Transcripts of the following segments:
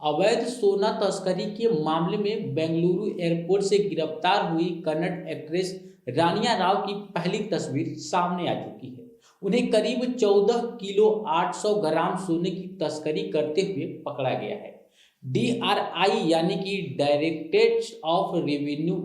अवैध सोना तस्करी के मामले में बेंगलुरु एयरपोर्ट से गिरफ्तार हुई कन्नड़ एक्ट्रेस रानिया राव की पहली तस्वीर सामने आ चुकी है। उन्हें करीब 14 किलो 800 ग्राम सोने की तस्करी करते हुए पकड़ा गया है। डीआरआई यानी कि डायरेक्टरेट ऑफ रेवेन्यू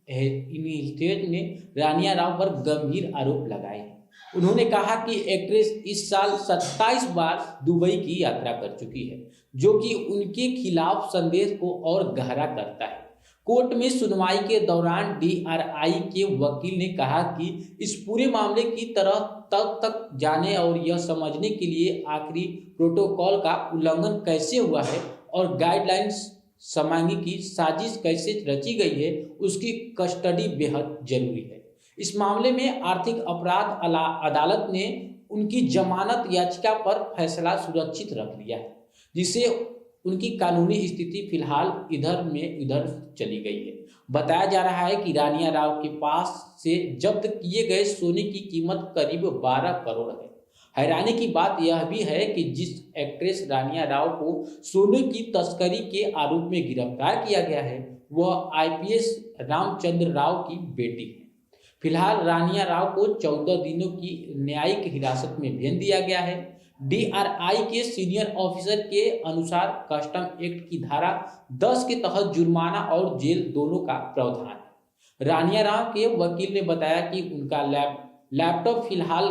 इन्वेस्टिगेशन ने रानिया राव पर गंभीर आरोप लगाए हैं। उन्होंने कहा कि एक्ट्रेस इस साल 27 बार दुबई की यात्रा कर चुकी है, जो कि उनके खिलाफ संदेह को और गहरा करता है। कोर्ट में सुनवाई के दौरान डीआरआई के वकील ने कहा कि इस पूरे मामले की तरह तक जाने और यह समझने के लिए आखिरी प्रोटोकॉल का उल्लंघन कैसे हुआ है और गाइडलाइंस समांगी की साजिश कैसे रची गई है, उसकी कस्टडी बेहद जरूरी है। इस मामले में आर्थिक अपराध अदालत ने उनकी जमानत याचिका पर फैसला सुरक्षित रख लिया है, जिससे उनकी कानूनी स्थिति फिलहाल इधर चली गई है। बताया जा रहा है कि रानिया राव के पास से जब्त किए गए सोने की कीमत करीब 12 करोड़ है। हैरानी की बात यह भी है कि जिस एक्ट्रेस रानिया राव को सोने की तस्करी के आरोप में गिरफ्तार किया गया है, वह आईपीएस रामचंद्र राव की बेटी है। फिलहाल रानिया राव को 14 दिनों की न्यायिक हिरासत में भेज दिया गया है। डीआरआई के सीनियर ऑफिसर के अनुसार कस्टम एक्ट की धारा 10 के तहत जुर्माना और जेल दोनों का प्रावधान है। रानिया राव के वकील ने बताया कि उनका लैपटॉप फिलहाल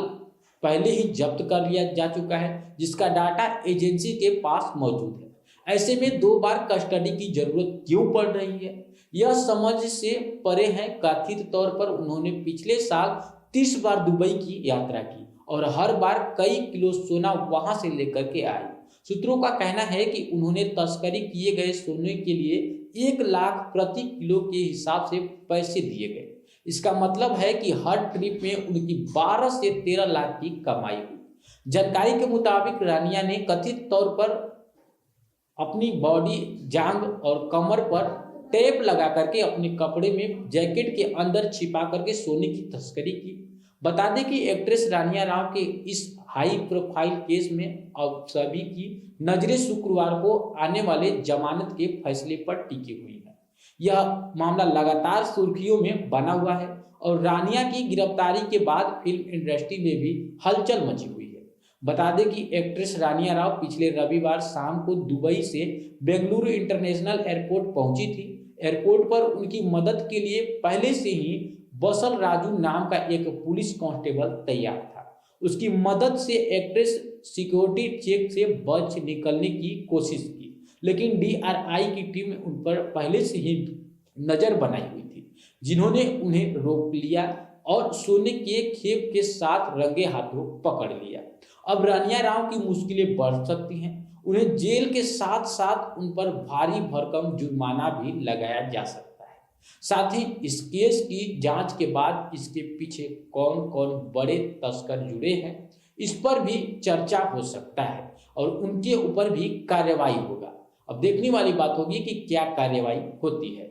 पहले ही जब्त कर लिया जा चुका है, जिसका डाटा एजेंसी के पास मौजूद है। ऐसे में 2 बार कस्टडी की जरूरत क्यों पड़ रही है, यह समझ से परे है। कथित तौर पर उन्होंने पिछले साल 30 बार दुबई की यात्रा की और हर बार कई किलो सोना वहां से लेकर के आए। सूत्रों का कहना है कि उन्होंने तस्करी किए गए सोने के लिए 1 लाख प्रति किलो के हिसाब से पैसे दिए गए। इसका मतलब है कि हर ट्रिप में उनकी 12 से 13 लाख की कमाई हुई। जानकारी के मुताबिक रानिया ने कथित तौर पर अपनी बॉडी, जांघ और कमर पर टेप लगा करके अपने कपड़े में जैकेट के अंदर छिपा करके सोने की तस्करी की। बता दें कि एक्ट्रेस रानिया राव के इस हाई प्रोफाइल केस में अब सभी की नजरें शुक्रवार को आने वाले जमानत के फैसले पर टिकी हुई है। यह मामला लगातार सुर्खियों में बना हुआ है और रानिया की गिरफ्तारी के बाद फिल्म इंडस्ट्री में भी हलचल मची हुई है। बता दें कि एक्ट्रेस रानिया राव पिछले रविवार शाम को दुबई से बेंगलुरु इंटरनेशनल एयरपोर्ट पहुंची थी। एयरपोर्ट पर उनकी मदद के लिए पहले से ही बसल राजू नाम का एक पुलिस कांस्टेबल तैयार था। उसकी मदद से एक्ट्रेस सिक्योरिटी चेक से बच निकलने की कोशिश की, लेकिन डीआरआई की टीम उन पर पहले से ही नजर बनाई हुई थी, जिन्होंने उन्हें रोक लिया और सोने के खेप के साथ रंगे हाथों पकड़ लिया। अब रानिया राव की मुश्किलें बढ़ सकती हैं। उन्हें जेल के साथ साथ उन पर भारी भरकम जुर्माना भी लगाया जा सकता है। साथ ही इस केस की जांच के बाद इसके पीछे कौन कौन बड़े तस्कर जुड़े हैं, इस पर भी चर्चा हो सकता है और उनके ऊपर भी कार्रवाई होगा। अब देखने वाली बात होगी कि क्या कार्रवाई होती है।